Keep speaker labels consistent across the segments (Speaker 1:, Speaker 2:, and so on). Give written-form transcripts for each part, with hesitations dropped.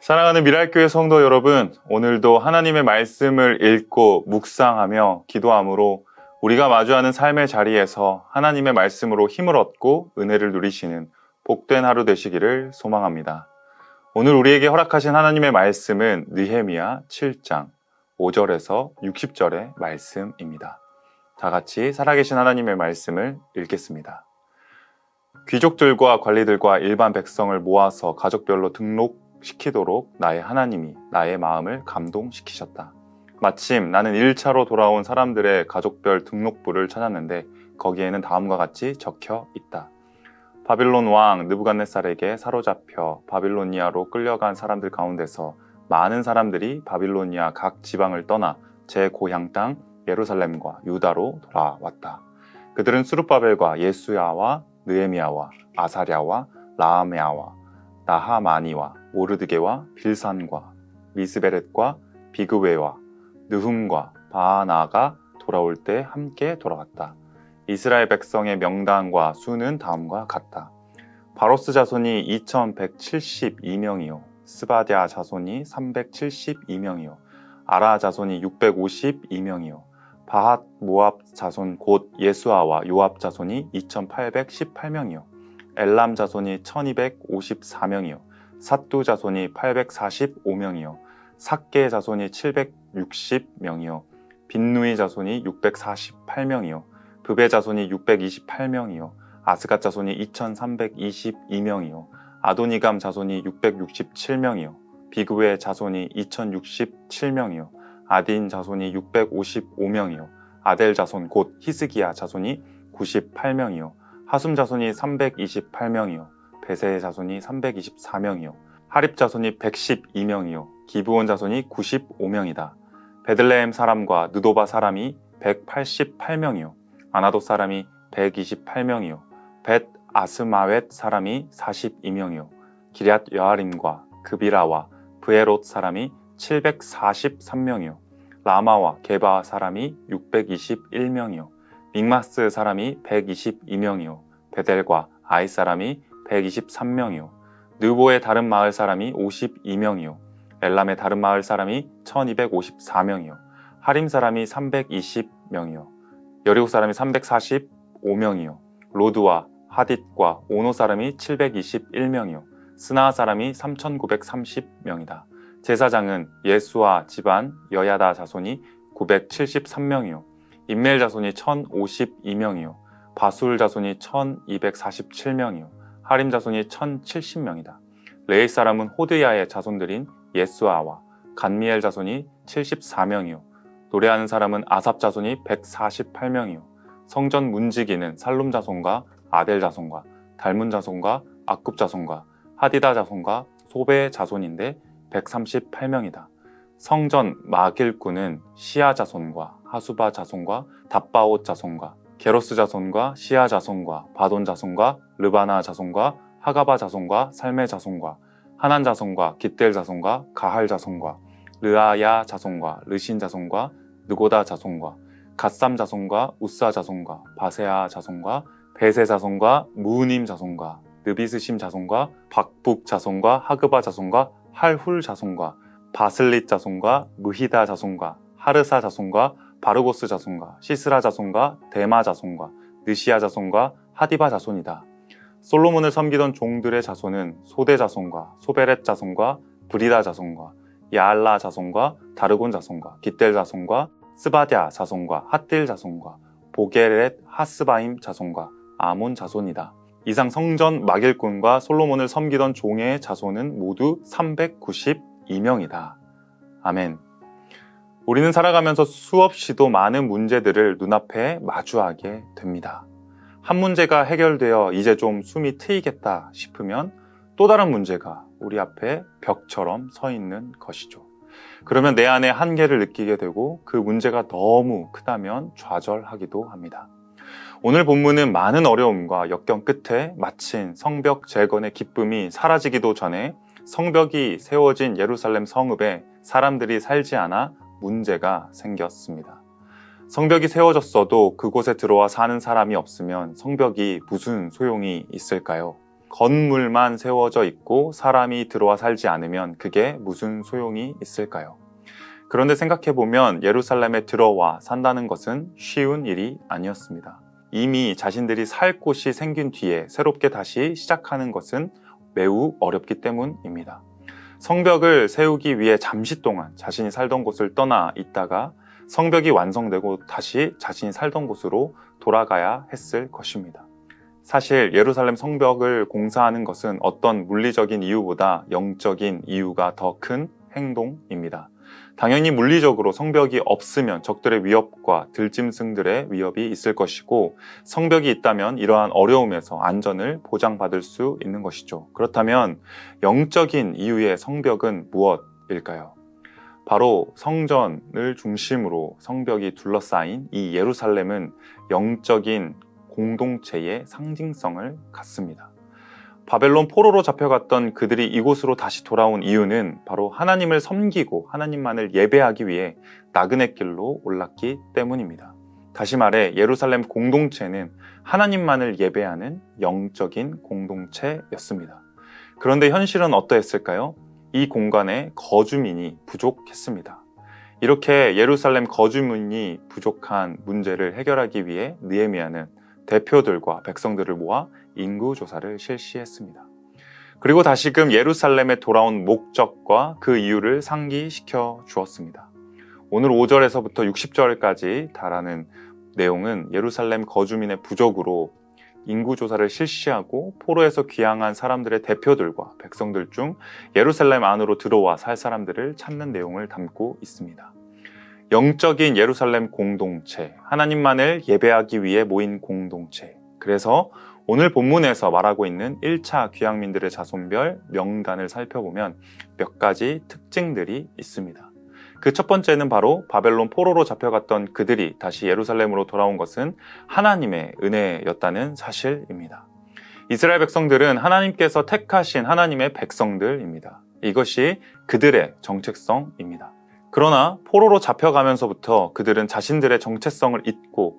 Speaker 1: 사랑하는 미랄교회 성도 여러분, 오늘도 하나님의 말씀을 읽고 묵상하며 기도함으로 우리가 마주하는 삶의 자리에서 하나님의 말씀으로 힘을 얻고 은혜를 누리시는 복된 하루 되시기를 소망합니다. 오늘 우리에게 허락하신 하나님의 말씀은 느헤미야 7장 5절에서 60절의 말씀입니다. 다 같이 살아계신 하나님의 말씀을 읽겠습니다. 귀족들과 관리들과 일반 백성을 모아서 가족별로 등록시키도록 나의 하나님이 나의 마음을 감동시키셨다. 마침 나는 1차로 돌아온 사람들의 가족별 등록부를 찾았는데 거기에는 다음과 같이 적혀 있다. 바빌론 왕 느부갓네살에게 사로잡혀 바빌로니아로 끌려간 사람들 가운데서 많은 사람들이 바빌로니아 각 지방을 떠나 제 고향 땅 예루살렘과 유다로 돌아왔다. 그들은 스룹바벨과 예수야와 느헤미야와 아사랴와 라하메아와 나하마니와 모르드게와 빌산과 미스베렛과 비그웨와 느훔과 바하나가 돌아올 때 함께 돌아왔다. 이스라엘 백성의 명단과 수는 다음과 같다. 바로스 자손이 2172명이요 스바랴 자손이 372명이요 아라 자손이 652명이요 바핫 모압 자손 곧 예수아와 요압 자손이 2818명이요 엘람 자손이 1254명이요 삿두 자손이 845명이요 삭게 자손이 760명이요 빈누이 자손이 648명이요 브베 자손이 628명이요 아스갓 자손이 2322명이요 아도니감 자손이 667명이요 비그웨 자손이 2067명이요 아딘 자손이 655명이요 아델 자손 곧 히스기야 자손이 98명이요 하숨 자손이 328명이요 베세 자손이 324명이요 하립 자손이 112명이요 기브온 자손이 95명이다. 베들레헴 사람과 느도바 사람이 188명이요 아나돗 사람이 128명이요 벳 아스마웻 사람이 42명이요 기럇 여아림과 그비라와 브에롯 사람이 743명이요 라마와 게바 사람이 621명이요 믹마스 사람이 122명이요 베델과 아이 사람이 123명이요 느보의 다른 마을 사람이 52명이요 엘람의 다른 마을 사람이 1254명이요 하림 사람이 320명이요 여리고 사람이 345명이요 로드와 하딧과 오노 사람이 721명이요 스나 사람이 3930명이다. 제사장은 예수아 집안 여야다 자손이 973명이요 임멜 자손이 1052명이요 바술 자손이 1247명이요 하림 자손이 1070명이다. 레이 사람은 호드야의 자손들인 예수아와 간미엘 자손이 74명이요 노래하는 사람은 아삽 자손이 148명이요 성전 문지기는 살룸 자손과 아델 자손과 달문 자손과 악굽 자손과 하디다 자손과 소베 자손인데 138명이다. 성전 마길꾼은 시아 자손과 하수바 자손과 답바옷 자손과 게로스 자손과 시아 자손과 바돈 자손과 르바나 자손과 하가바 자손과 살메 자손과 하난 자손과 깃델 자손과 가할 자손과 르아야 자손과 르신 자손과 느고다 자손과 갓삼 자손과 우사 자손과 바세아 자손과 베세 자손과 무우님 자손과 느비스심 자손과 박북 자손과 하그바 자손과 할훌 자손과 바슬릿 자손과 무히다 자손과 하르사 자손과 바르고스 자손과 시스라 자손과 데마 자손과 느시아 자손과 하디바 자손이다. 솔로몬을 섬기던 종들의 자손은 소대 자손과 소베렛 자손과 브리다 자손과 야알라 자손과 다르곤 자손과 깃델 자손과 스바랴 자손과 핫딜 자손과 보게렛 하스바임 자손과 아몬 자손이다. 이상 성전 마길꾼과 솔로몬을 섬기던 종의 자손은 모두 392명이다. 아멘. 우리는 살아가면서 수없이도 많은 문제들을 눈앞에 마주하게 됩니다. 한 문제가 해결되어 이제 좀 숨이 트이겠다 싶으면 또 다른 문제가 우리 앞에 벽처럼 서 있는 것이죠. 그러면 내 안에 한계를 느끼게 되고 그 문제가 너무 크다면 좌절하기도 합니다. 오늘 본문은 많은 어려움과 역경 끝에 마친 성벽 재건의 기쁨이 사라지기도 전에 성벽이 세워진 예루살렘 성읍에 사람들이 살지 않아 문제가 생겼습니다. 성벽이 세워졌어도 그곳에 들어와 사는 사람이 없으면 성벽이 무슨 소용이 있을까요? 건물만 세워져 있고 사람이 들어와 살지 않으면 그게 무슨 소용이 있을까요? 그런데 생각해보면 예루살렘에 들어와 산다는 것은 쉬운 일이 아니었습니다. 이미 자신들이 살 곳이 생긴 뒤에 새롭게 다시 시작하는 것은 매우 어렵기 때문입니다. 성벽을 세우기 위해 잠시 동안 자신이 살던 곳을 떠나 있다가 성벽이 완성되고 다시 자신이 살던 곳으로 돌아가야 했을 것입니다. 사실 예루살렘 성벽을 공사하는 것은 어떤 물리적인 이유보다 영적인 이유가 더 큰 행동입니다. 당연히 물리적으로 성벽이 없으면 적들의 위협과 들짐승들의 위협이 있을 것이고, 성벽이 있다면 이러한 어려움에서 안전을 보장받을 수 있는 것이죠. 그렇다면 영적인 이유의 성벽은 무엇일까요? 바로 성전을 중심으로 성벽이 둘러싸인 이 예루살렘은 영적인 공동체의 상징성을 갖습니다. 바벨론 포로로 잡혀갔던 그들이 이곳으로 다시 돌아온 이유는 바로 하나님을 섬기고 하나님만을 예배하기 위해 나그네 길로 올랐기 때문입니다. 다시 말해 예루살렘 공동체는 하나님만을 예배하는 영적인 공동체였습니다. 그런데 현실은 어떠했을까요? 이 공간에 거주민이 부족했습니다. 이렇게 예루살렘 거주민이 부족한 문제를 해결하기 위해 느헤미야는 대표들과 백성들을 모아 인구조사를 실시했습니다. 그리고 다시금 예루살렘에 돌아온 목적과 그 이유를 상기시켜 주었습니다. 오늘 5절에서부터 60절까지 달하는 내용은 예루살렘 거주민의 부족으로 인구조사를 실시하고 포로에서 귀향한 사람들의 대표들과 백성들 중 예루살렘 안으로 들어와 살 사람들을 찾는 내용을 담고 있습니다. 영적인 예루살렘 공동체, 하나님만을 예배하기 위해 모인 공동체. 그래서 오늘 본문에서 말하고 있는 1차 귀향민들의 자손별 명단을 살펴보면 몇 가지 특징들이 있습니다. 그 첫 번째는 바로 바벨론 포로로 잡혀갔던 그들이 다시 예루살렘으로 돌아온 것은 하나님의 은혜였다는 사실입니다. 이스라엘 백성들은 하나님께서 택하신 하나님의 백성들입니다. 이것이 그들의 정체성입니다. 그러나 포로로 잡혀가면서부터 그들은 자신들의 정체성을 잊고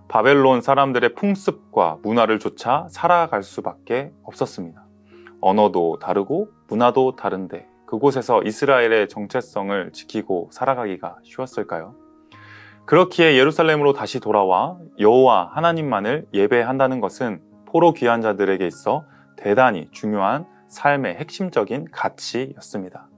Speaker 1: 바벨론 사람들의 풍습과 문화를 쫓아 살아갈 수밖에 없었습니다. 언어도 다르고 문화도 다른데 그곳에서 이스라엘의 정체성을 지키고 살아가기가 쉬웠을까요? 그렇기에 예루살렘으로 다시 돌아와 여호와 하나님만을 예배한다는 것은 포로 귀한 자들에게 있어 대단히 중요한 삶의 핵심적인 가치였습니다.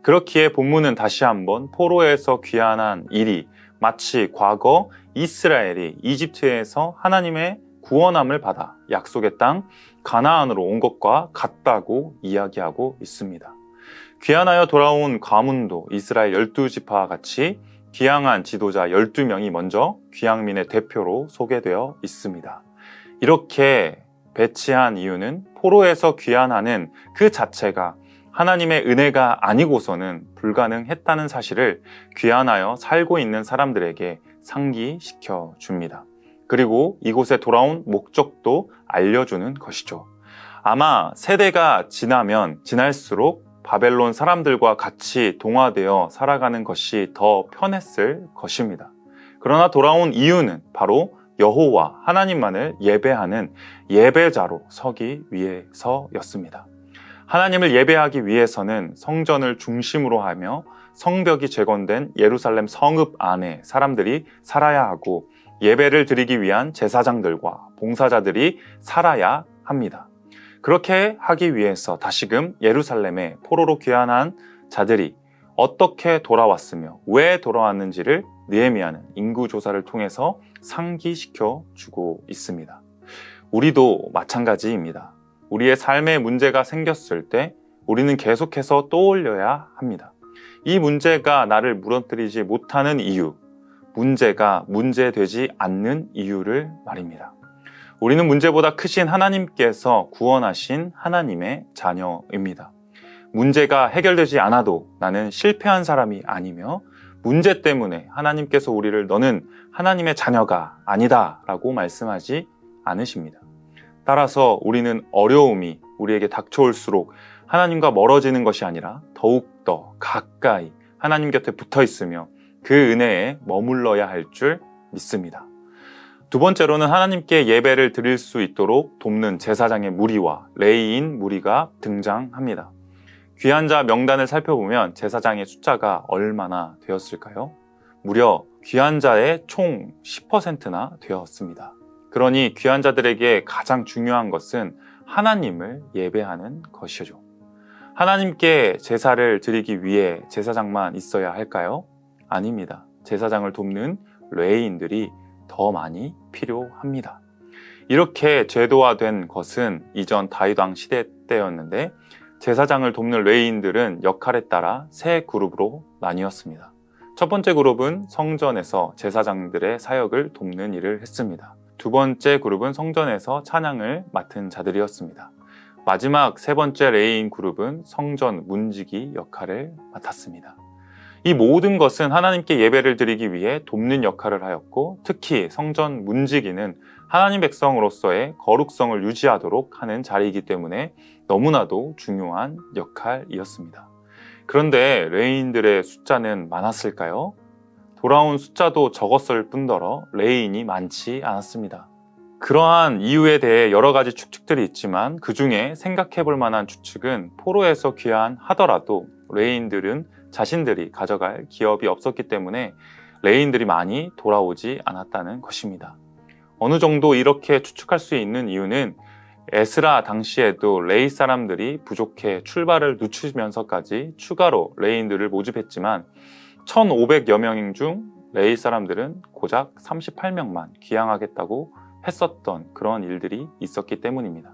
Speaker 1: 그렇기에 본문은 다시 한번 포로에서 귀환한 일이 마치 과거 이스라엘이 이집트에서 하나님의 구원함을 받아 약속의 땅 가나안으로 온 것과 같다고 이야기하고 있습니다. 귀환하여 돌아온 가문도 이스라엘 12지파와 같이 귀향한 지도자 12명이 먼저 귀향민의 대표로 소개되어 있습니다. 이렇게 배치한 이유는 포로에서 귀환하는 그 자체가 하나님의 은혜가 아니고서는 불가능했다는 사실을 귀환하여 살고 있는 사람들에게 상기시켜 줍니다. 그리고 이곳에 돌아온 목적도 알려주는 것이죠. 아마 세대가 지나면 지날수록 바벨론 사람들과 같이 동화되어 살아가는 것이 더 편했을 것입니다. 그러나 돌아온 이유는 바로 여호와 하나님만을 예배하는 예배자로 서기 위해서였습니다. 하나님을 예배하기 위해서는 성전을 중심으로 하며 성벽이 재건된 예루살렘 성읍 안에 사람들이 살아야 하고 예배를 드리기 위한 제사장들과 봉사자들이 살아야 합니다. 그렇게 하기 위해서 다시금 예루살렘에 포로로 귀환한 자들이 어떻게 돌아왔으며 왜 돌아왔는지를 느헤미야는 인구조사를 통해서 상기시켜 주고 있습니다. 우리도 마찬가지입니다. 우리의 삶에 문제가 생겼을 때 우리는 계속해서 떠올려야 합니다. 이 문제가 나를 무너뜨리지 못하는 이유, 문제가 문제되지 않는 이유를 말입니다. 우리는 문제보다 크신 하나님께서 구원하신 하나님의 자녀입니다. 문제가 해결되지 않아도 나는 실패한 사람이 아니며 문제 때문에 하나님께서 우리를 너는 하나님의 자녀가 아니다 라고 말씀하지 않으십니다. 따라서 우리는 어려움이 우리에게 닥쳐올수록 하나님과 멀어지는 것이 아니라 더욱더 가까이 하나님 곁에 붙어 있으며 그 은혜에 머물러야 할 줄 믿습니다. 두 번째로는 하나님께 예배를 드릴 수 있도록 돕는 제사장의 무리와 레위인 무리가 등장합니다. 귀한 자 명단을 살펴보면 제사장의 숫자가 얼마나 되었을까요? 무려 귀한 자의 총 10%나 되었습니다. 그러니 귀한 자들에게 가장 중요한 것은 하나님을 예배하는 것이죠. 하나님께 제사를 드리기 위해 제사장만 있어야 할까요? 아닙니다. 제사장을 돕는 레위인들이 더 많이 필요합니다. 이렇게 제도화된 것은 이전 다윗 왕 시대 때였는데 제사장을 돕는 레위인들은 역할에 따라 세 그룹으로 나뉘었습니다. 첫 번째 그룹은 성전에서 제사장들의 사역을 돕는 일을 했습니다. 두 번째 그룹은 성전에서 찬양을 맡은 자들이었습니다. 마지막 세 번째 레위인 그룹은 성전 문지기 역할을 맡았습니다. 이 모든 것은 하나님께 예배를 드리기 위해 돕는 역할을 하였고, 특히 성전 문지기는 하나님 백성으로서의 거룩성을 유지하도록 하는 자리이기 때문에 너무나도 중요한 역할이었습니다. 그런데 레위인들의 숫자는 많았을까요? 돌아온 숫자도 적었을 뿐더러 레위인이 많지 않았습니다. 그러한 이유에 대해 여러 가지 추측들이 있지만 그 중에 생각해 볼 만한 추측은 포로에서 귀환하더라도 레위인들은 자신들이 가져갈 기업이 없었기 때문에 레위인들이 많이 돌아오지 않았다는 것입니다. 어느 정도 이렇게 추측할 수 있는 이유는 에스라 당시에도 레위 사람들이 부족해 출발을 늦추면서까지 추가로 레위인들을 모집했지만 1,500여 명 중 레위 사람들은 고작 38명만 귀향하겠다고 했었던 그런 일들이 있었기 때문입니다.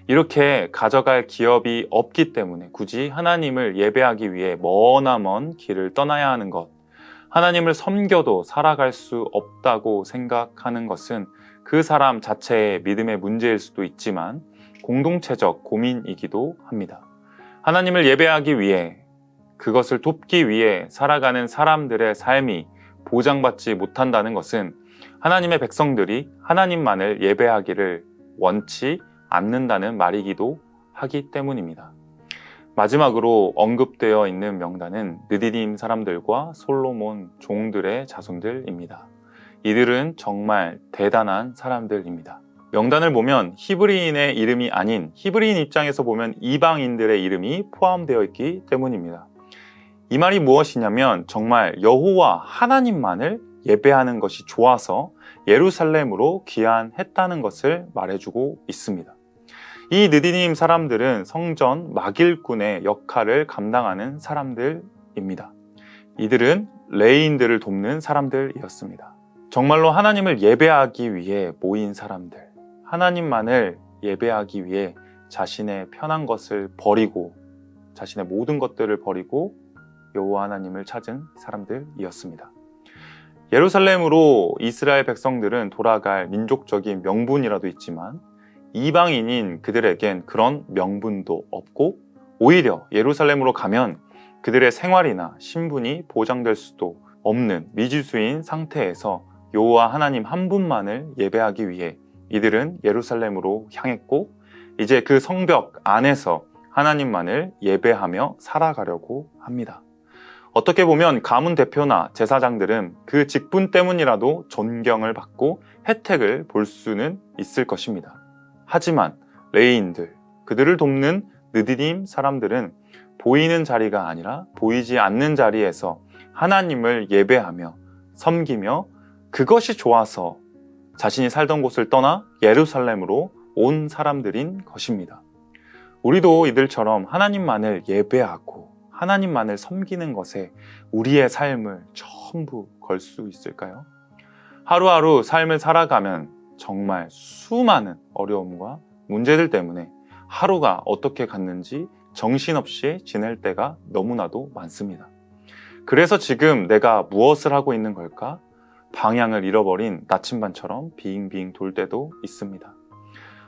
Speaker 1: 이렇게 가져갈 기업이 없기 때문에 굳이 하나님을 예배하기 위해 머나먼 길을 떠나야 하는 것, 하나님을 섬겨도 살아갈 수 없다고 생각하는 것은 그 사람 자체의 믿음의 문제일 수도 있지만 공동체적 고민이기도 합니다. 하나님을 예배하기 위해, 그것을 돕기 위해 살아가는 사람들의 삶이 보장받지 못한다는 것은 하나님의 백성들이 하나님만을 예배하기를 원치 않는다는 말이기도 하기 때문입니다. 마지막으로 언급되어 있는 명단은 느디님 사람들과 솔로몬 종들의 자손들입니다. 이들은 정말 대단한 사람들입니다. 명단을 보면 히브리인의 이름이 아닌, 히브리인 입장에서 보면 이방인들의 이름이 포함되어 있기 때문입니다. 이 말이 무엇이냐면 정말 여호와 하나님만을 예배하는 것이 좋아서 예루살렘으로 귀환했다는 것을 말해주고 있습니다. 이 느디님 사람들은 성전 막일꾼의 역할을 감당하는 사람들입니다. 이들은 레위인들을 돕는 사람들이었습니다. 정말로 하나님을 예배하기 위해 모인 사람들, 하나님만을 예배하기 위해 자신의 편한 것을 버리고, 자신의 모든 것들을 버리고 여호와 하나님을 찾은 사람들이었습니다. 예루살렘으로 이스라엘 백성들은 돌아갈 민족적인 명분이라도 있지만 이방인인 그들에겐 그런 명분도 없고, 오히려 예루살렘으로 가면 그들의 생활이나 신분이 보장될 수도 없는 미지수인 상태에서 여호와 하나님 한 분만을 예배하기 위해 이들은 예루살렘으로 향했고, 이제 그 성벽 안에서 하나님만을 예배하며 살아가려고 합니다. 어떻게 보면 가문 대표나 제사장들은 그 직분 때문이라도 존경을 받고 혜택을 볼 수는 있을 것입니다. 하지만 레위인들, 그들을 돕는 느디님 사람들은 보이는 자리가 아니라 보이지 않는 자리에서 하나님을 예배하며 섬기며 그것이 좋아서 자신이 살던 곳을 떠나 예루살렘으로 온 사람들인 것입니다. 우리도 이들처럼 하나님만을 예배하고 하나님만을 섬기는 것에 우리의 삶을 전부 걸 수 있을까요? 하루하루 삶을 살아가면 정말 수많은 어려움과 문제들 때문에 하루가 어떻게 갔는지 정신없이 지낼 때가 너무나도 많습니다. 그래서 지금 내가 무엇을 하고 있는 걸까? 방향을 잃어버린 나침반처럼 빙빙 돌 때도 있습니다.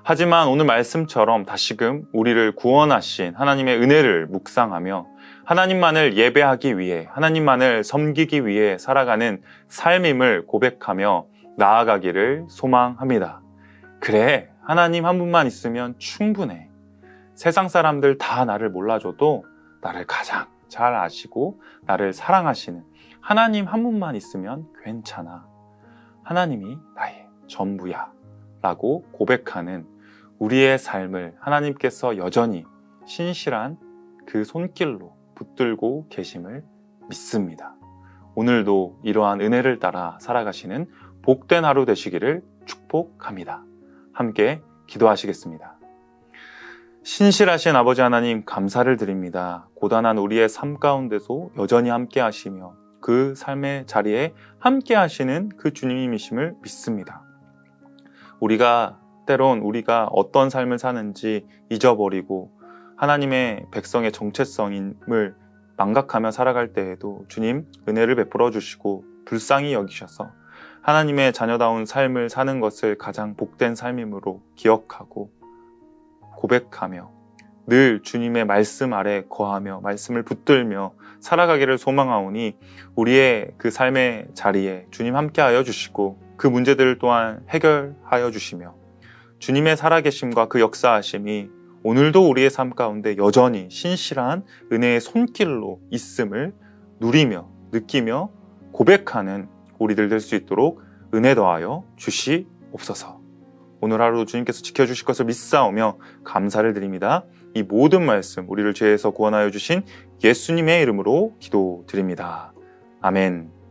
Speaker 1: 하지만 오늘 말씀처럼 다시금 우리를 구원하신 하나님의 은혜를 묵상하며 하나님만을 예배하기 위해, 하나님만을 섬기기 위해 살아가는 삶임을 고백하며 나아가기를 소망합니다. 그래, 하나님 한 분만 있으면 충분해. 세상 사람들 다 나를 몰라줘도 나를 가장 잘 아시고 나를 사랑하시는 하나님 한 분만 있으면 괜찮아. 하나님이 나의 전부야 라고 고백하는 우리의 삶을 하나님께서 여전히 신실한 그 손길로 붙들고 계심을 믿습니다. 오늘도 이러한 은혜를 따라 살아가시는 복된 하루 되시기를 축복합니다. 함께 기도하시겠습니다. 신실하신 아버지 하나님, 감사를 드립니다. 고단한 우리의 삶 가운데서 여전히 함께 하시며 그 삶의 자리에 함께 하시는 그 주님이심을 믿습니다. 때론 우리가 어떤 삶을 사는지 잊어버리고 하나님의 백성의 정체성임을 망각하며 살아갈 때에도 주님 은혜를 베풀어 주시고 불쌍히 여기셔서 하나님의 자녀다운 삶을 사는 것을 가장 복된 삶임으로 기억하고 고백하며 늘 주님의 말씀 아래 거하며 말씀을 붙들며 살아가기를 소망하오니 우리의 그 삶의 자리에 주님 함께하여 주시고 그 문제들을 또한 해결하여 주시며 주님의 살아계심과 그 역사하심이 오늘도 우리의 삶 가운데 여전히 신실한 은혜의 손길로 있음을 누리며 느끼며 고백하는 우리들 될 수 있도록 은혜 더하여 주시옵소서. 오늘 하루도 주님께서 지켜주실 것을 믿사오며 감사를 드립니다. 이 모든 말씀 우리를 죄에서 구원하여 주신 예수님의 이름으로 기도드립니다. 아멘.